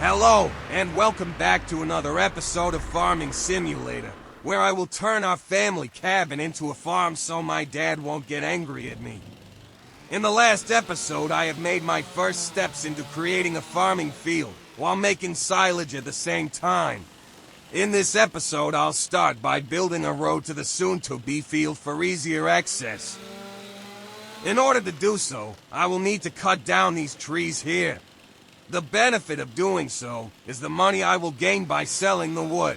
Hello, and welcome back to another episode of Farming Simulator, where I will turn our family cabin into a farm so my dad won't get angry at me. In the last episode, I have made my first steps into creating a farming field, while making silage at the same time. In this episode, I'll start by building a road to the soon-to-be field for easier access. In order to do so, I will need to cut down these trees here. The benefit of doing so is the money I will gain by selling the wood.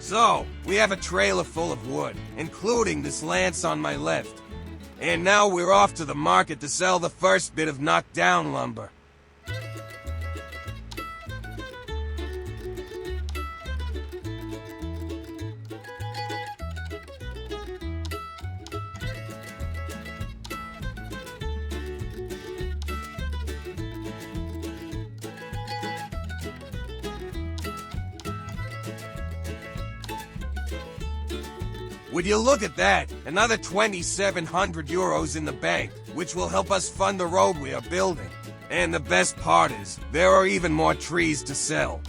So, we have a trailer full of wood, including this lance on my left. And now we're off to the market to sell the first bit of knockdown lumber. Would you look at that? Another 2,700 euros in the bank, which will help us fund the road we are building. And the best part is, there are even more trees to sell.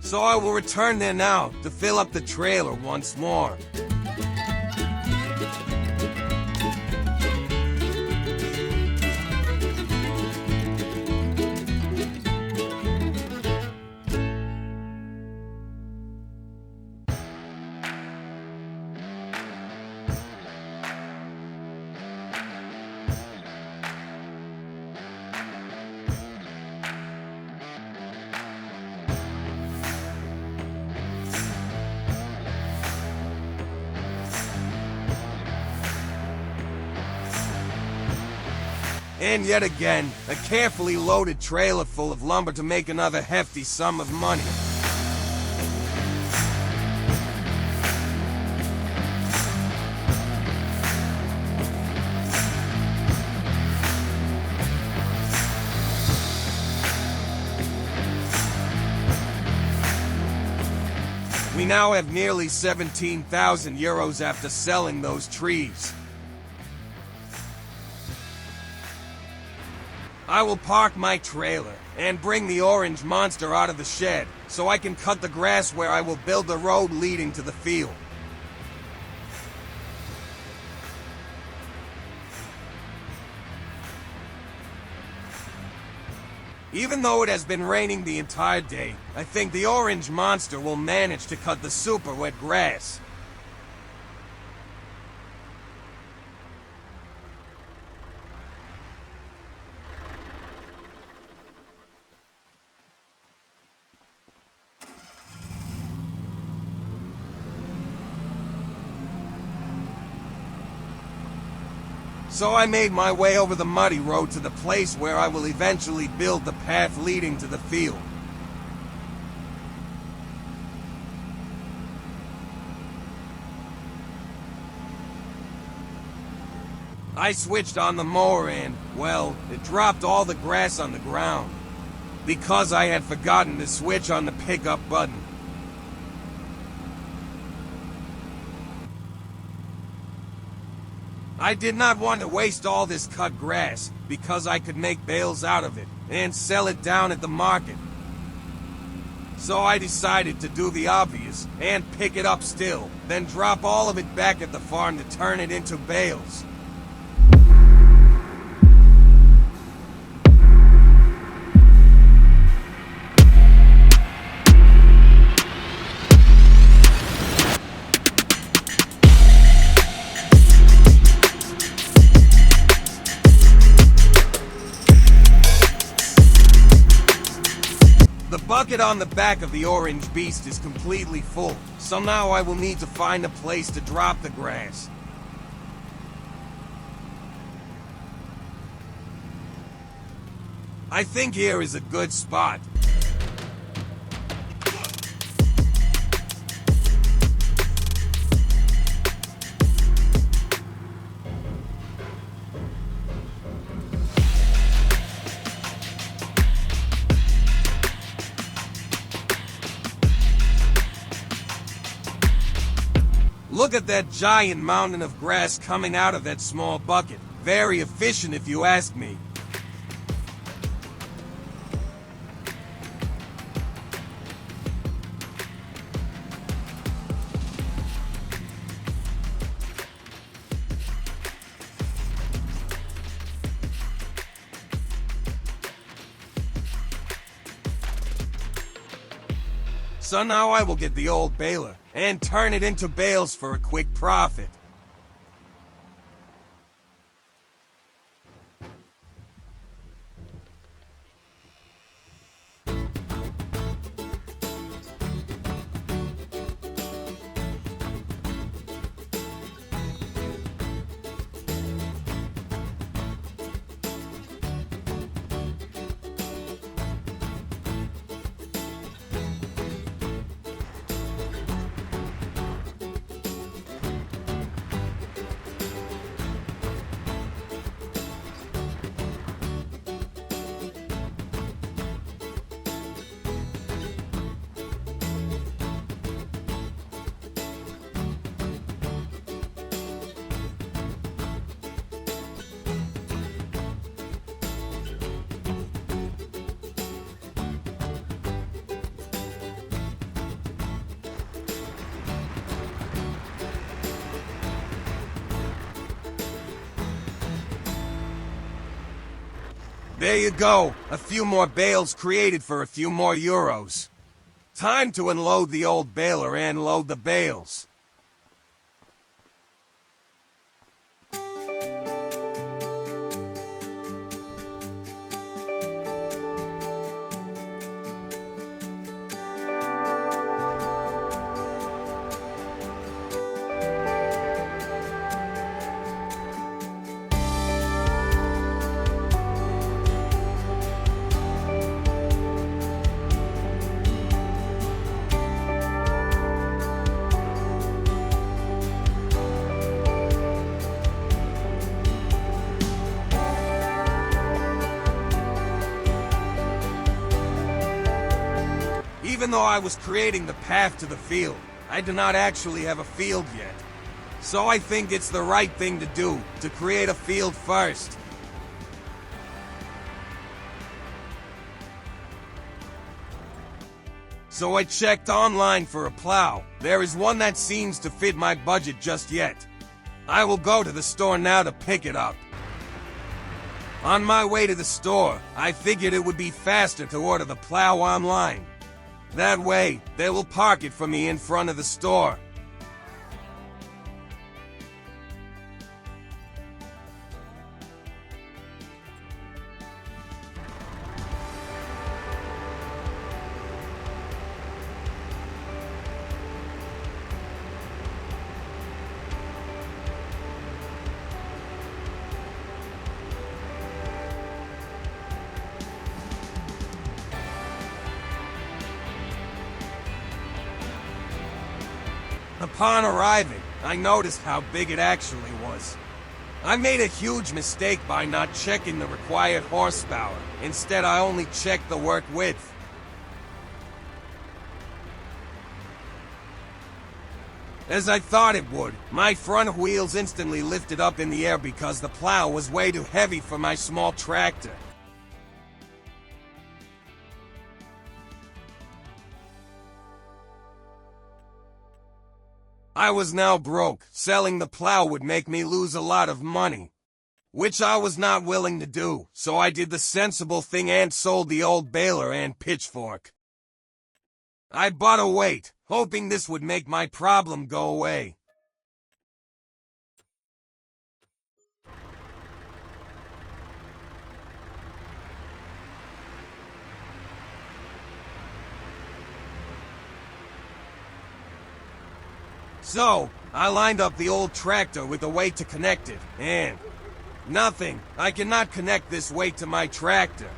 So I will return there now to fill up the trailer once more. And yet again, a carefully loaded trailer full of lumber to make another hefty sum of money. We now have nearly 17,000 euros after selling those trees. I will park my trailer and bring the orange monster out of the shed so I can cut the grass where I will build the road leading to the field. Even though it has been raining the entire day, I think the orange monster will manage to cut the super wet grass. So I made my way over the muddy road to the place where I will eventually build the path leading to the field. I switched on the mower and, well, it dropped all the grass on the ground, because I had forgotten to switch on the pickup button. I did not want to waste all this cut grass, because I could make bales out of it, and sell it down at the market. So I decided to do the obvious, and pick it up still, then drop all of it back at the farm to turn it into bales. bucket on the back of the orange beast is completely full, so now I will need to find a place to drop the grass. I think here is a good spot. Look at that giant mountain of grass coming out of that small bucket. Very efficient if you ask me. So now I will get the old baler and turn it into bales for a quick profit. There you go, a few more bales created for a few more euros. Time to unload the old baler and load the bales. Even though I was creating the path to the field, I do not actually have a field yet. So I think it's the right thing to do, to create a field first. So I checked online for a plow. There is one that seems to fit my budget just yet. I will go to the store now to pick it up. On my way to the store, I figured it would be faster to order the plow online. That way, they will park it for me in front of the store. Upon arriving, I noticed how big it actually was. I made a huge mistake by not checking the required horsepower. Instead, I only checked the work width. As I thought it would, my front wheels instantly lifted up in the air because the plow was way too heavy for my small tractor. I was now broke. Selling the plow would make me lose a lot of money, which I was not willing to do, so I did the sensible thing and sold the old baler and pitchfork. I bought a weight, hoping this would make my problem go away. So, I lined up the old tractor with a way to connect it, and nothing. I cannot connect this weight to my tractor.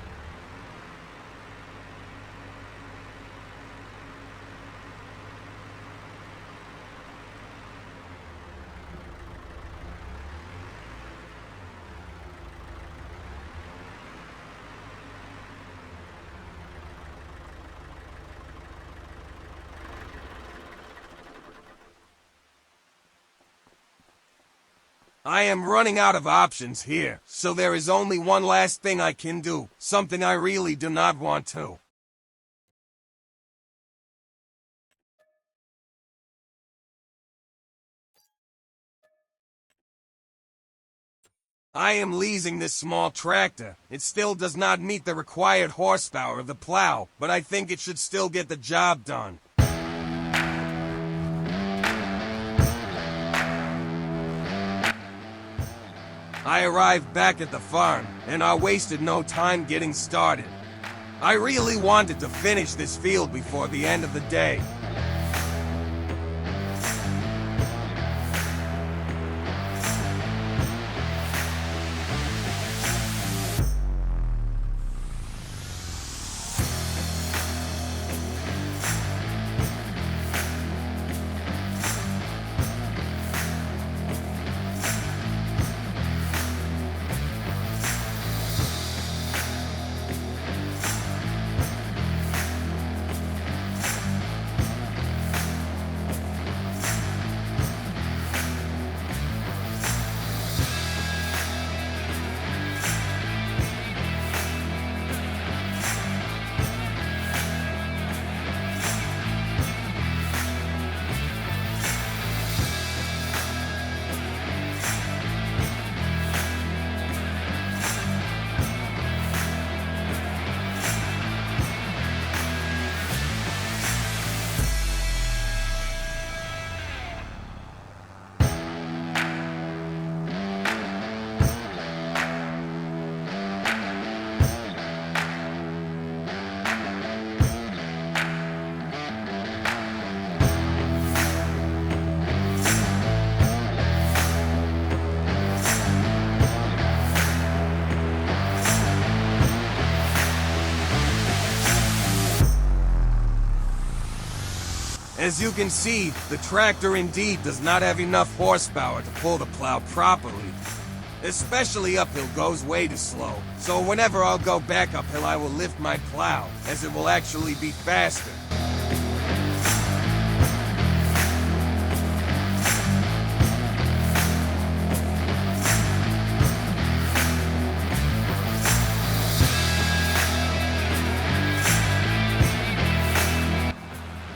I am running out of options here, so there is only one last thing I can do, something I really do not want to. I am leasing this small tractor. It still does not meet the required horsepower of the plow, but I think it should still get the job done. I arrived back at the farm, and I wasted no time getting started. I really wanted to finish this field before the end of the day. As you can see, the tractor indeed does not have enough horsepower to pull the plow properly. Especially uphill goes way too slow, so whenever I'll go back uphill I will lift my plow, as it will actually be faster.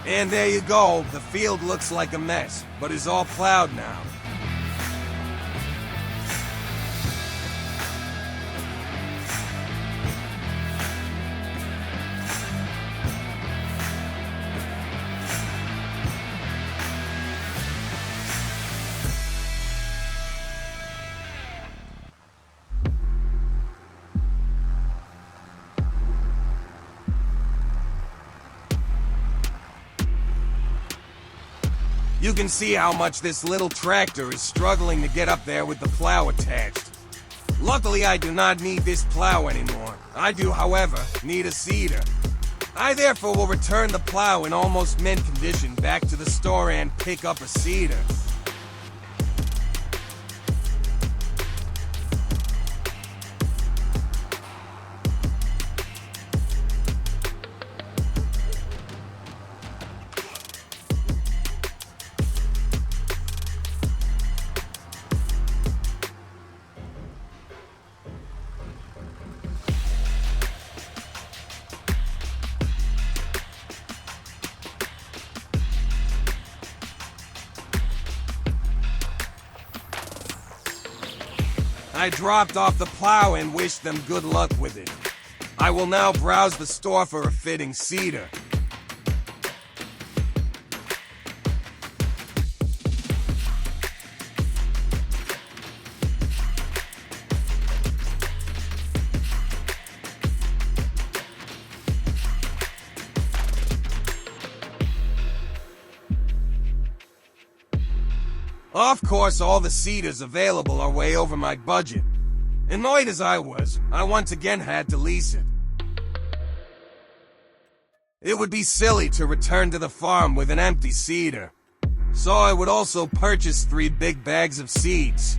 And there you go, the field looks like a mess, but is all plowed now. You can see how much this little tractor is struggling to get up there with the plow attached. Luckily, I do not need this plow anymore. I do, however, need a seeder. I therefore will return the plow in almost mint condition back to the store and pick up a seeder. I dropped off the plow and wished them good luck with it. I will now browse the store for a fitting seeder. Of course, all the seeders available are way over my budget. Annoyed as I was, I once again had to lease it. It would be silly to return to the farm with an empty seeder, so I would also purchase 3 big bags of seeds.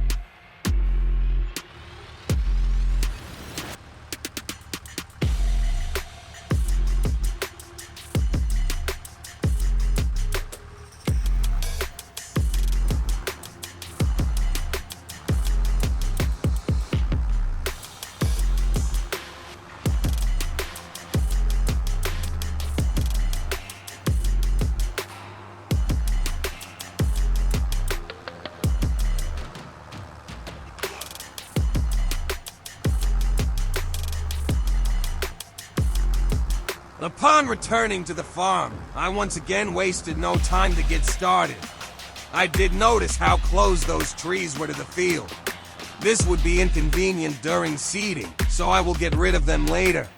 Upon returning to the farm, I once again wasted no time to get started. I did notice how close those trees were to the field. This would be inconvenient during seeding, so I will get rid of them later.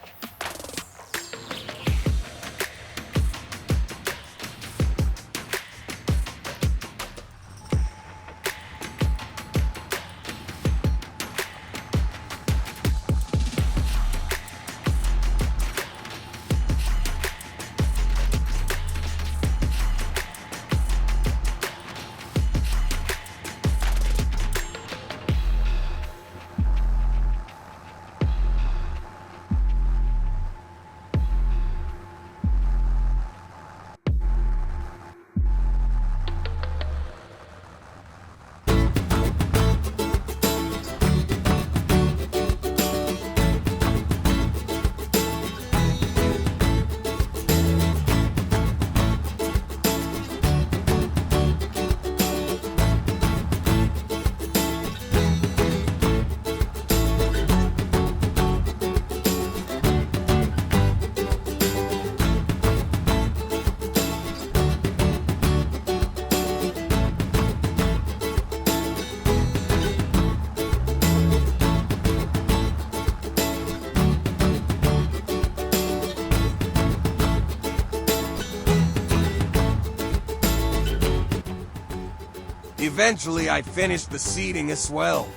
Eventually, I finished the seeding as well.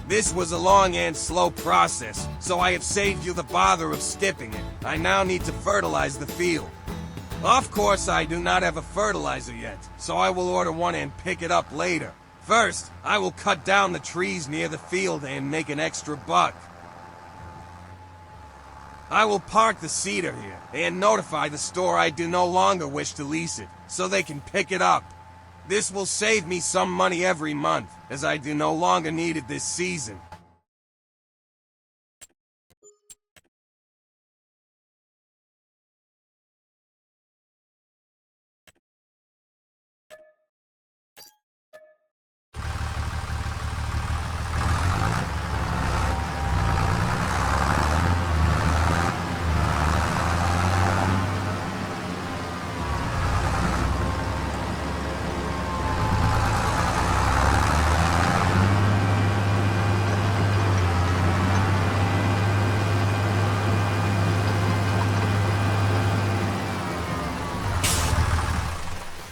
This was a long and slow process, so I have saved you the bother of skipping it. I now need to fertilize the field. Of course, I do not have a fertilizer yet, so I will order one and pick it up later. First, I will cut down the trees near the field and make an extra buck. I will park the seeder here and notify the store I do no longer wish to lease it, so they can pick it up. This will save me some money every month, as I do no longer need it this season.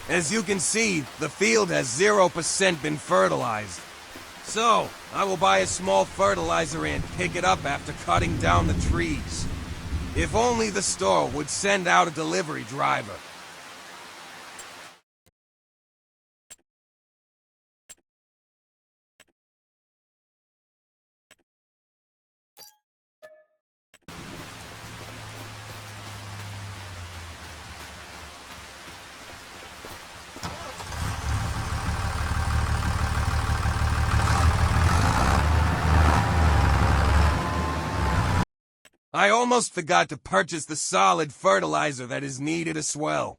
As you can see, the field has 0% been fertilized. So, I will buy a small fertilizer and pick it up after cutting down the trees. If only the store would send out a delivery driver. I almost forgot to purchase the solid fertilizer that is needed as well.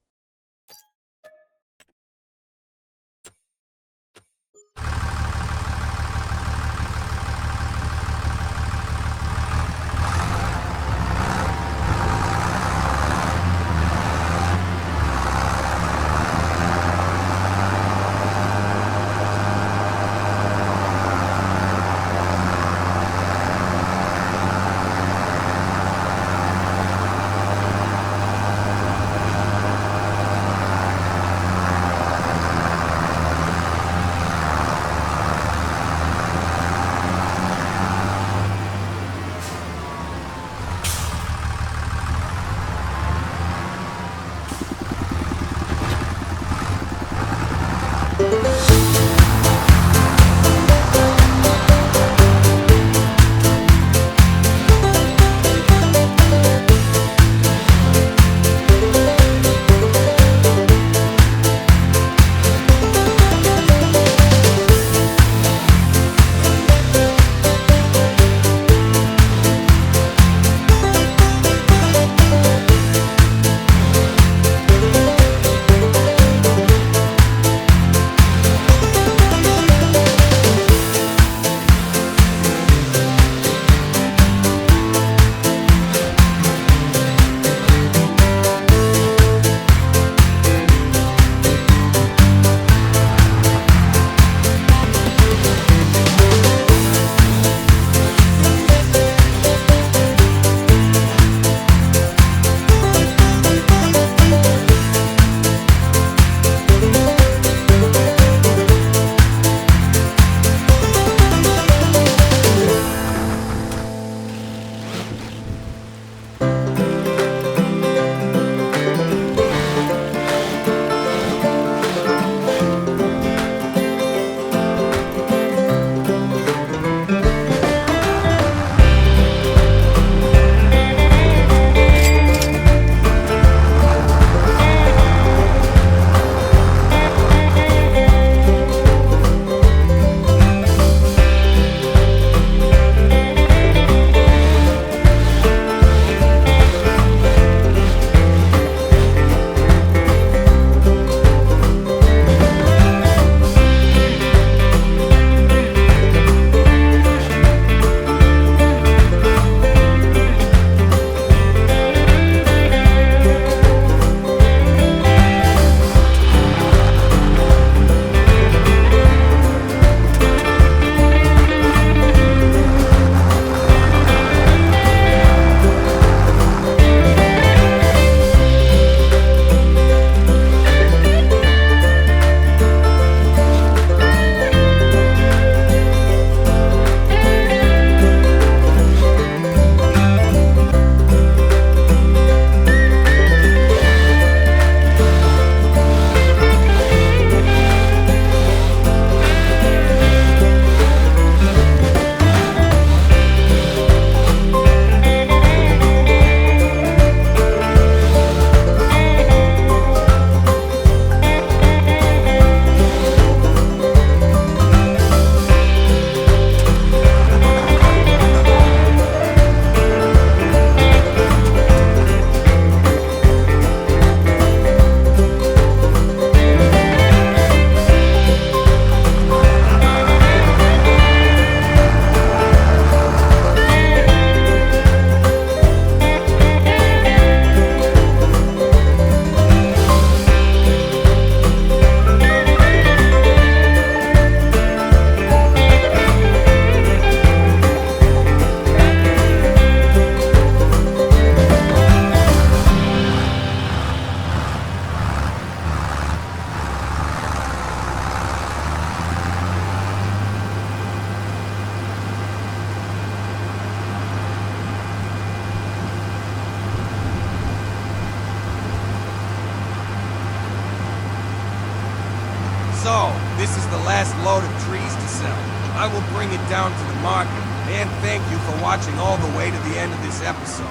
So, this is the last load of trees to sell. I will bring it down to the market, and thank you for watching all the way to the end of this episode.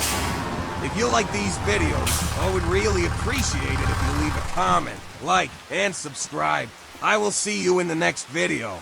If you like these videos, I would really appreciate it if you leave a comment, like, and subscribe. I will see you in the next video.